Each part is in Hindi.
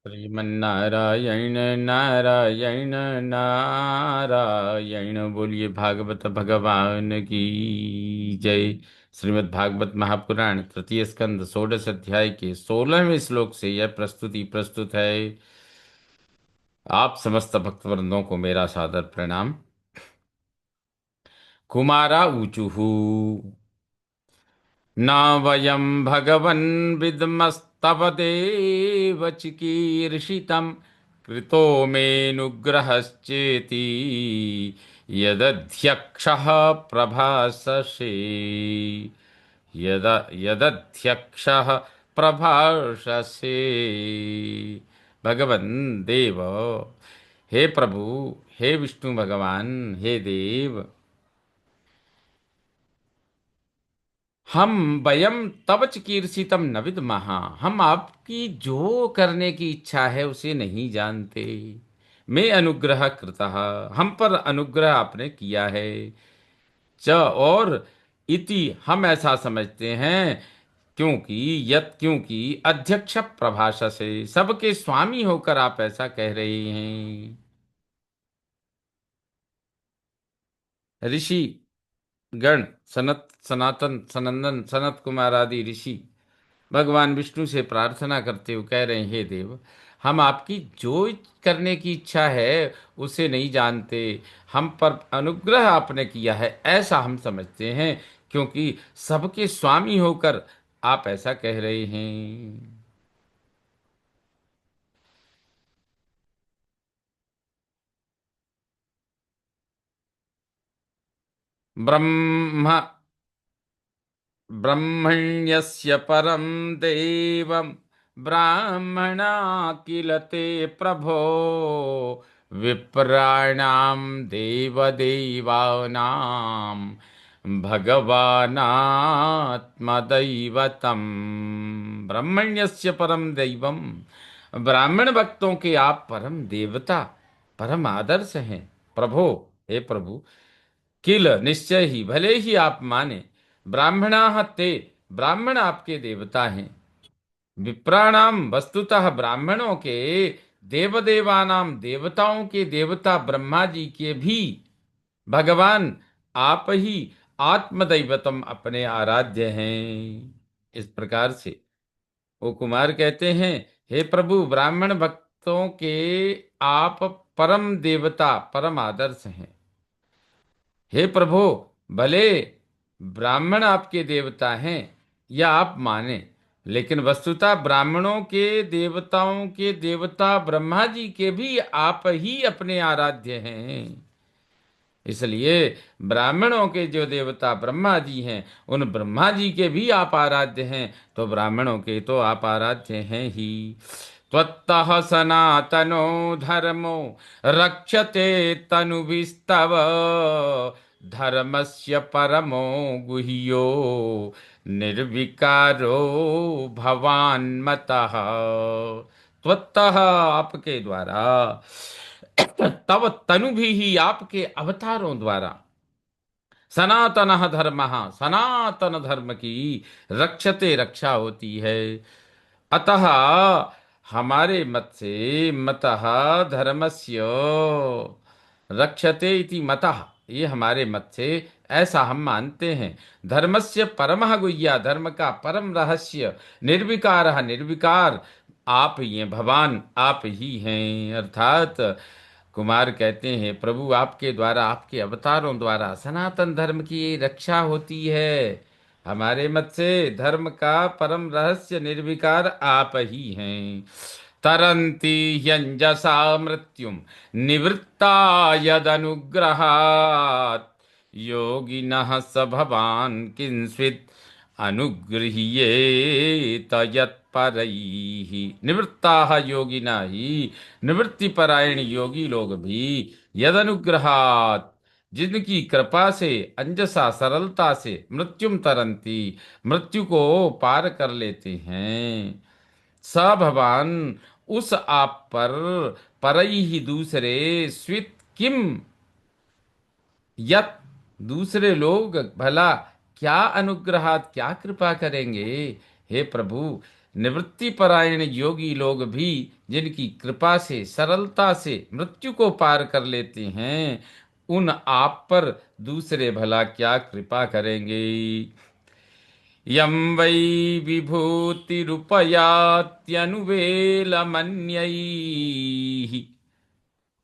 श्रीमन्नारायण नारायण नारायण। बोलिए भागवत भगवान की जय। श्रीमद् भागवत महापुराण तृतीय स्कंद षोडश अध्याय के 16वें श्लोक से यह प्रस्तुति प्रस्तुत है। आप समस्त भक्तवृंदों को मेरा सादर प्रणाम। कुमारा ऊचुः न वयं भगवन् विद्मस्तव देव चिकीर्षितं कृतो मेऽनुग्रहश्चेति यदध्यक्षः प्रभाससे। यदध्यक्षः प्रभाषसे। भगवन् देव, हे प्रभु, हे विष्णु भगवान, हे देव, हम वयम तव चिकीर्षितम न विद्मः। हम आपकी जो करने की इच्छा है उसे नहीं जानते। मैं अनुग्रह कृतः, हम पर अनुग्रह आपने किया है। च और इति हम ऐसा समझते हैं, क्योंकि अध्यक्ष प्रभाषा से सबके स्वामी होकर आप ऐसा कह रहे हैं। ऋषि गण, सनातन सनंदन सनत कुमार आदि ऋषि भगवान विष्णु से प्रार्थना करते हुए कह रहे हैं, हे देव, हम आपकी जो करने की इच्छा है उसे नहीं जानते। हम पर अनुग्रह आपने किया है ऐसा हम समझते हैं, क्योंकि सबके स्वामी होकर आप ऐसा कह रहे हैं। ब्रह्म ब्रह्मण्यस्य परं देवं ब्राह्मणा किल ते प्रभो। विप्राणां देवदेवानां भगवानात्मदैवतम्। ब्रह्मण्यस्य परम दैवम, ब्राह्मण भक्तों के आप परम देवता, परम आदर्श हैं। प्रभो, हे प्रभु, किल निश्चय ही, भले ही आप माने, ब्राह्मणाः ते, ब्राह्मण आपके देवता हैं। विप्राणाम, वस्तुतः ब्राह्मणों के, देवदेवानाम, देवताओं के देवता ब्रह्मा जी के भी भगवान आप ही आत्मदैवतम, अपने आराध्य हैं। इस प्रकार से वो कुमार कहते हैं, हे प्रभु, ब्राह्मण भक्तों के आप परम देवता, परम आदर्श हैं। हे प्रभु, भले ब्राह्मण आपके देवता हैं या आप माने, लेकिन वस्तुतः ब्राह्मणों के देवताओं के देवता ब्रह्मा जी के भी आप ही अपने आराध्य हैं। इसलिए ब्राह्मणों के जो देवता ब्रह्मा जी हैं, उन ब्रह्मा जी के भी आप आराध्य हैं, तो ब्राह्मणों के तो आप आराध्य हैं ही। त्वत्तः सनातनो धर्मो रक्षते तनुभिस्तव धर्मस्य परमो गुह्यो निर्विकारो भवान्मतः। त्वत्तः, आपके द्वारा, तव तनु भी ही, आपके अवतारों द्वारा, सनातन धर्म, सनातन धर्म की रक्षते, रक्षा होती है। अतः हमारे मत से, मतः धर्मस्य रक्षते इति मतः, ये हमारे मत से ऐसा हम मानते हैं। धर्मस्य परमः गुह्य, धर्म का परम रहस्य, निर्विकार, निर्विकार आप ही हैं, भगवान आप ही हैं। अर्थात कुमार कहते हैं, प्रभु आपके द्वारा, आपके अवतारों द्वारा सनातन धर्म की रक्षा होती है। हमारे मत से धर्म का परम रहस्य निर्विकार आप ही हैं। तरन्ति ह्यंजसा मृत्युम निवृत्ता यदनुग्रहात् योगिनः स भवान् किंस्वित् अनुगृह्येत यत्परैः। निवृत्ताः योगिना ही, निवृत्ति परायण योगी लोग भी, यदनुग्रहात्, जिनकी कृपा से, अंजसा, सरलता से, मृत्युम तरंती, मृत्यु को पार कर लेते हैं। स भगवान, उस आप पर, परई ही दूसरे, स्वित किम, यत, दूसरे लोग भला क्या अनुग्रहात, क्या कृपा करेंगे। हे प्रभु, निवृत्ति परायण योगी लोग भी जिनकी कृपा से सरलता से मृत्यु को पार कर लेते हैं, उन आप पर दूसरे भला क्या कृपा करेंगे। यं वै विभूतिरुपयात्यनुवेलमन्यैः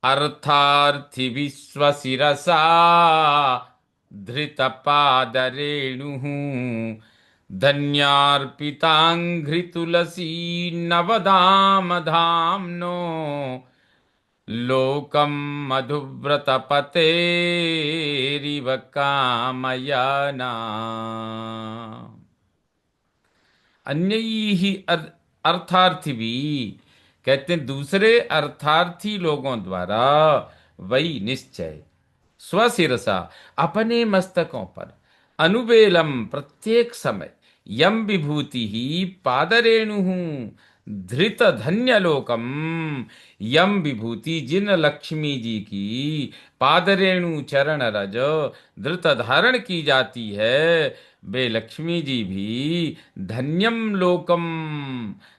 अर्थार्थिविश्वशिरसा धृतपादरेणुः धन्यार्पिताङ्घ्रितुलसी नवदामधाम्नो लोकं मधुव्रतपतेरिव कामयाना। अन्य ही अर्थार्थी भी, कहते हैं दूसरे अर्थार्थी लोगों द्वारा, वही निश्चय स्वशिरसा अपने मस्तकों पर, अनुबेलम प्रत्येक समय, यम विभूति ही पादरेणु धृत धन्य लोकम, यम विभूति जिन लक्ष्मी जी की पादरेणु चरण रज धृत धारण की जाती है, वे लक्ष्मी जी भी धन्यम लोकम,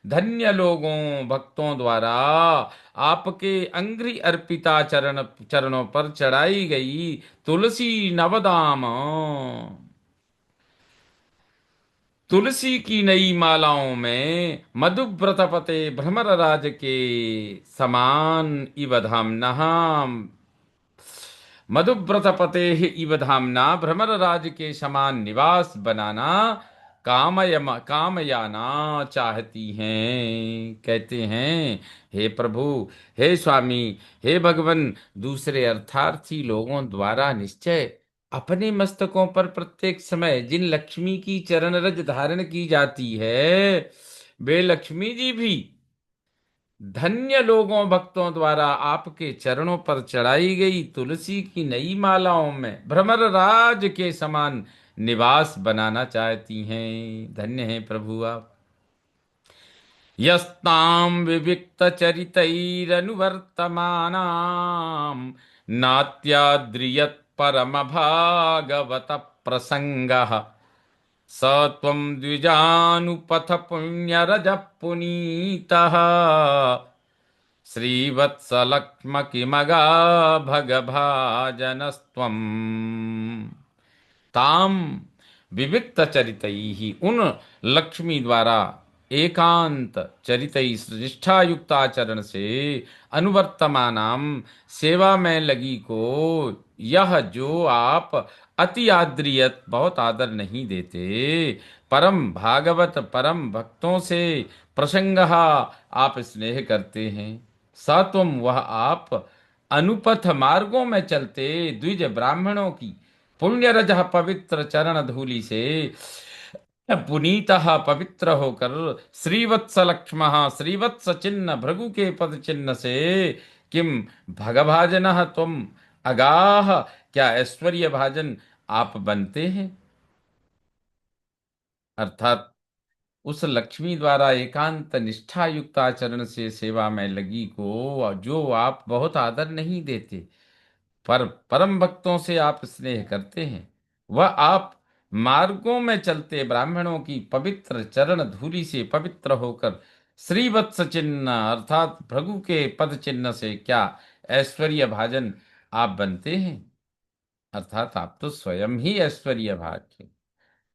धन्य लोगों भक्तों द्वारा आपके अंग्रि अर्पिता चरणों पर चढ़ाई गई तुलसी नवदाम, तुलसी की नई मालाओं में मधुव्रतपते भ्रमरराज के समान इव धाम्ना, मधुव्रतपते इव धाम्ना भ्रमरराज के समान निवास बनाना कामयाना चाहती हैं। कहते हैं, हे प्रभु, हे स्वामी, हे भगवन, दूसरे अर्थार्थी लोगों द्वारा निश्चय अपने मस्तकों पर प्रत्येक समय जिन लक्ष्मी की चरण रज धारण की जाती है, वे लक्ष्मी जी भी धन्य लोगों भक्तों द्वारा आपके चरणों पर चढ़ाई गई तुलसी की नई मालाओं में भ्रमर राज के समान निवास बनाना चाहती हैं। धन्य हैं प्रभु आप। यस्तां विविक्त चरितैरनुवर्तमानां नात्याद्रियत् परम भागवत प्रसंगः, स त्वं द्विजानुपथ पुण्यरज पुनीतः श्रीवत्सलक्ष्म किमगा भगभाजनस्त्वम्। ताम विविक्त चरितैहि, उन लक्ष्मी द्वारा एकांत चरितई निष्ठा युक्त आचरण से अनुवर्तमानाम सेवा में लगी को, यह जो आप अति आद्रियत बहुत आदर नहीं देते, परम भागवत परम भक्तों से प्रसंग आप स्नेह करते हैं, सत्वम वह आप अनुपथ मार्गों में चलते द्विज ब्राह्मणों की पुण्य रजः पवित्र चरण धूलि से पुनीतः पवित्र होकर श्रीवत्स लक्ष्म श्रीवत्स चिन्ह भृगु के पद चिन्ह से किम भगभाजन तुम अगाह, क्या ऐश्वर्य भाजन आप बनते हैं। अर्थात उस लक्ष्मी द्वारा एकांत निष्ठा युक्त आचरण से सेवा में लगी को जो आप बहुत आदर नहीं देते, पर परम भक्तों से आप स्नेह करते हैं, वह आप मार्गों में चलते ब्राह्मणों की पवित्र चरण धूलि से पवित्र होकर श्रीवत्स चिन्ह अर्थात भृगु के पद चिन्ह से क्या ऐश्वर्य भाजन आप बनते हैं। अर्थात आप तो स्वयं ही ऐश्वर्य भाग्य।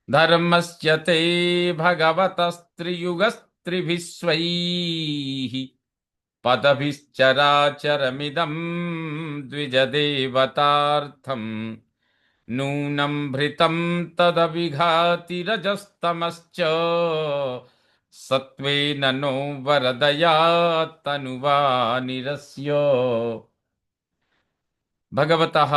धर्मस्य ते भगवतस्त्रियुगस्त्रिभिस्वैः पदभिश्चराचरमिदं द्विजदेवतार्थम्, नूनं भृतं तदभिघाति रजस्तमश्च सत्त्वेन नो वरदया तनुवा निरस्य। भगवतः,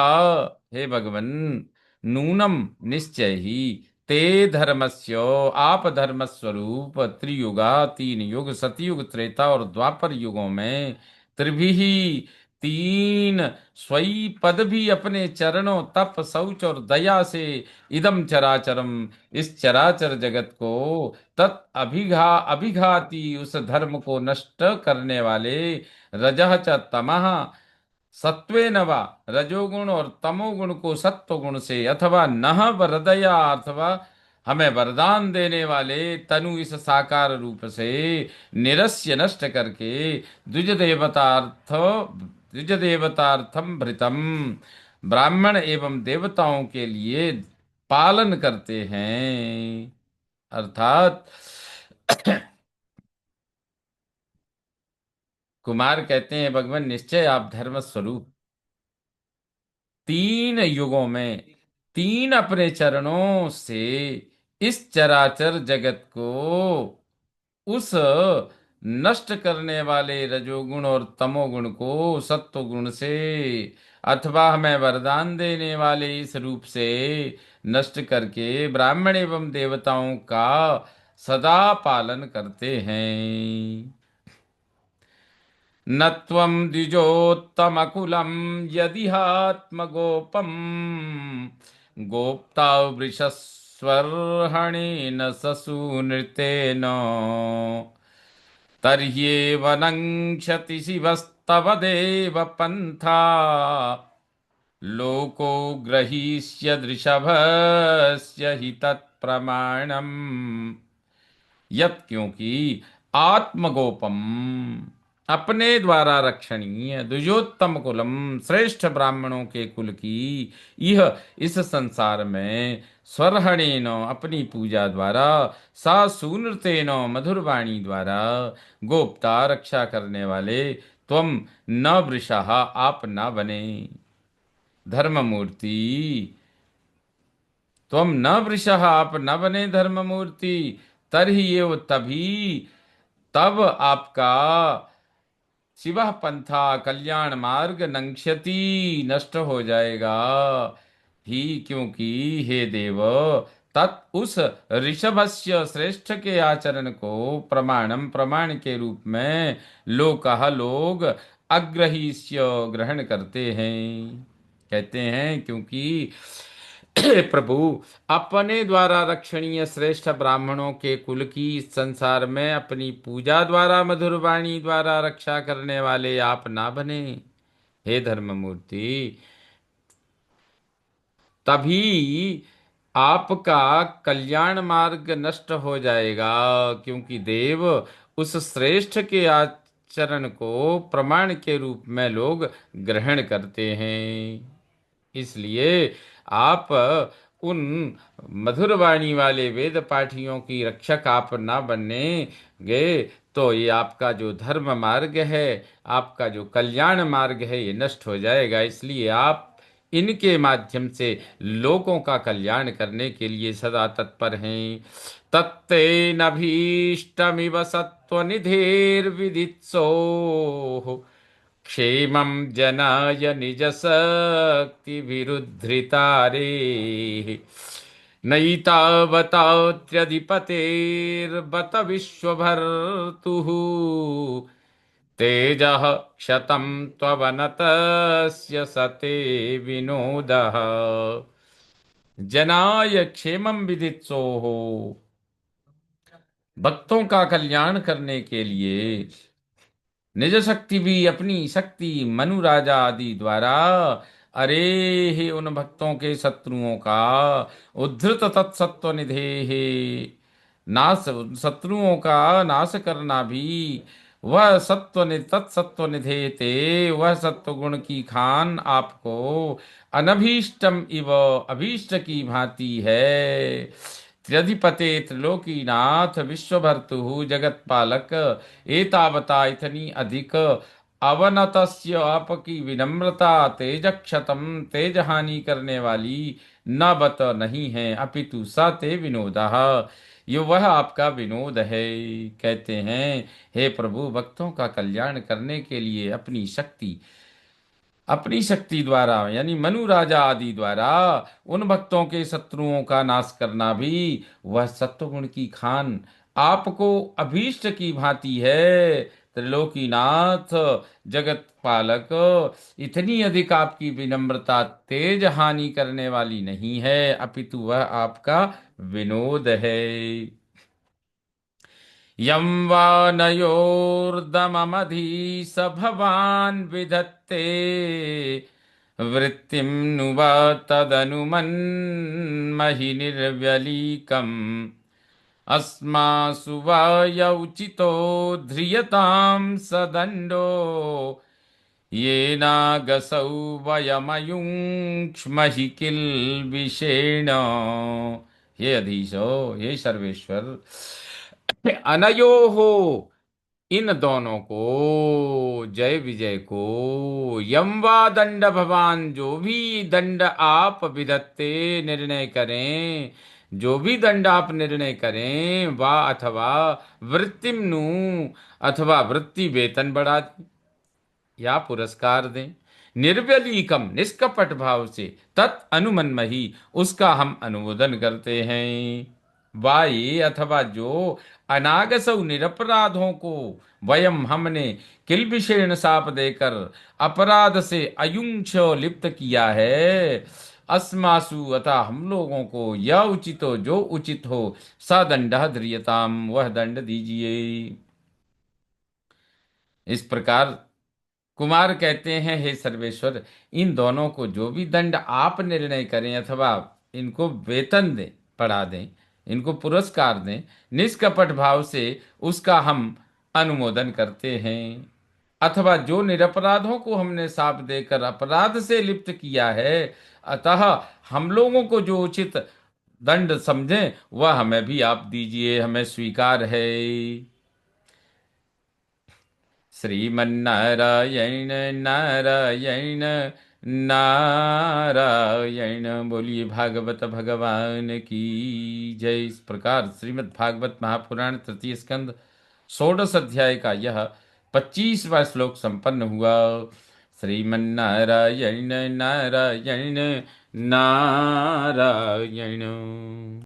हे भगवन, नूनम निश्चय ही, ते धर्मस्य आप धर्म स्वरूप त्रियुगा तीन युग सतयुग त्रेता और द्वापर युगों में त्रिभी तीन स्वई पद भी अपने चरणों तप शौच और दया से इदम चराचरम इस चराचर जगत को तत् अभिघाती उस धर्म को नष्ट करने वाले रजह च तमः सत्वे नवा रजोगुण और तमोगुण को सत्वगुण से अथवा नह हृदया अथवा हमें वरदान देने वाले तनु इस साकार रूप से निरस्य नष्ट करके द्विज देवतार्थम भृतम ब्राह्मण एवं देवताओं के लिए पालन करते हैं। अर्थात कुमार कहते हैं, भगवान निश्चय आप धर्म स्वरूप तीन युगों में तीन अपने चरणों से इस चराचर जगत को उस नष्ट करने वाले रजोगुण और तमोगुण को सत्वगुण से, अथवा हमें वरदान देने वाले इस रूप से नष्ट करके ब्राह्मण एवं देवताओं का सदा पालन करते हैं। न त्वं द्विजोत्तमकुलं यदिहात्मगोपम् गोप्ता वृषस्वर्हणेन ससूनृतेन तर्ह्येव नङ्क्षति शिवस्तव देव पन्था लोको ग्रहीष्यदृषभस्य हि तत्प्रमाणम् यत्, क्योंकि आत्मगोपम अपने द्वारा रक्षणीय द्विजोत्तम कुलम श्रेष्ठ ब्राह्मणों के कुल की यह इस संसार में स्वरहणेन अपनी पूजा द्वारा सा सूनृतेन मधुर वाणी द्वारा गोप्ता रक्षा करने वाले त्वम न वृषः आप न बने धर्ममूर्ति, त्वम न वृषः आप न बने धर्ममूर्ति, तरही एव तभी तब आपका शिव पंथा कल्याण मार्ग नंक्ष्यति नष्ट हो जाएगा ही, क्योंकि हे देव तत् उस ऋषभस्य श्रेष्ठ के आचरण को प्रमाणम प्रमाण के रूप में लोग अग्रहीष्य ग्रहण करते हैं। कहते हैं क्योंकि हे प्रभु अपने द्वारा रक्षणीय श्रेष्ठ ब्राह्मणों के कुल की इस संसार में अपनी पूजा द्वारा मधुर वाणी द्वारा रक्षा करने वाले आप ना बने हे धर्ममूर्ति, तभी आपका कल्याण मार्ग नष्ट हो जाएगा, क्योंकि देव उस श्रेष्ठ के आचरण को प्रमाण के रूप में लोग ग्रहण करते हैं। इसलिए आप उन मधुर वाणी वाले वेद पाठियों की रक्षक आप ना बनने गए तो ये आपका जो धर्म मार्ग है, आपका जो कल्याण मार्ग है, ये नष्ट हो जाएगा। इसलिए आप इनके माध्यम से लोगों का कल्याण करने के लिए सदा तत्पर हैं। तत्तेनभीष्टमिव सत्त्वनिधेर्विदित्सोः क्षेमं जनाय निजशक्तिभिरुद्धृतारे नैतावतात्र्यधिपतेर्बत विश्वभर्तुः तेजः क्षतं त्ववनतस्य सते विनोदः जनाय क्षेमं विदित्सोः, भक्तों का कल्याण करने के लिए निज शक्ति भी अपनी शक्ति मनु राजा आदि द्वारा, अरे हे उन भक्तों के शत्रुओं का उद्धृत तत्सत्व निधे हे नाश, शत्रुओं का नाश करना भी वह तत्सत्व निधे ते वह सत्व गुण की खान आपको अनभीष्टम इव अभीष्ट की भांति है। त्र्यधिपते त्रिलोकीनाथ विश्वभर्तु जगतपालक एतावता इतनी अधिक अवनतस्य आपकी विनम्रता तेज क्षतम तेज हानि करने वाली न बत नहीं है, अपितु स ते विनोदः ये वह आपका विनोद है। कहते हैं हे प्रभु भक्तों का कल्याण करने के लिए अपनी शक्ति द्वारा यानी मनु राजा आदि द्वारा उन भक्तों के शत्रुओं का नाश करना भी वह सत्वगुण की खान आपको अभीष्ट की भांति है। त्रिलोकीनाथ जगत पालक इतनी अधिक आपकी विनम्रता तेज हानि करने वाली नहीं है, अपितु वह आपका विनोद है। यं वा नयोर्दममधि स भवान् विधत्ते वृत्तिं नु वा तदनुमन्महि निर्व्यलीकम् अस्मासु वा यौचितो ध्रियतां सदण्डो येनागसौ वयमयुङ्क्ष्महि किल्बिषेण। हे अधीशो, हे सर्वेश्वर, अनयोः इन दोनों को, जय विजय को, यम वा दंड भवान, जो भी दंड आप विधत्ते निर्णय करें, जो भी दंड आप निर्णय करें, वा अथवा वृत्तिम नु, अथवा वृत्ति वेतन बढ़ा दें या पुरस्कार दें, निर्व्यलीकम निष्कपट भाव से, तत् अनुमन्महि उसका हम अनुमोदन करते हैं। वा ये अथवा जो, अनागसौ निरपराधों को, वयम हमने, किलबिषेण साप देकर, अपराध से अयुंक्ष लिप्त किया है, अस्मासु अतः हम लोगों को, यह उचित हो जो उचित हो, स दंड ध्रियताम वह दंड दीजिए। इस प्रकार कुमार कहते हैं, हे सर्वेश्वर, इन दोनों को जो भी दंड आप निर्णय करें, अथवा इनको वेतन दें, बढ़ा दें, इनको पुरस्कार दें, निष्कपट भाव से उसका हम अनुमोदन करते हैं। अथवा जो निरपराधों को हमने साप देकर अपराध से लिप्त किया है, अतः हम लोगों को जो उचित दंड समझें वह हमें भी आप दीजिए, हमें स्वीकार है। श्रीमन्नारायण नारायण नारायण, बोलिए भागवत भगवान की जय। इस प्रकार श्रीमद् भागवत महापुराण तृतीय स्कंद षोडश अध्याय का यह 25वां श्लोक संपन्न हुआ। श्रीमन्नारायण नारायण नारायण।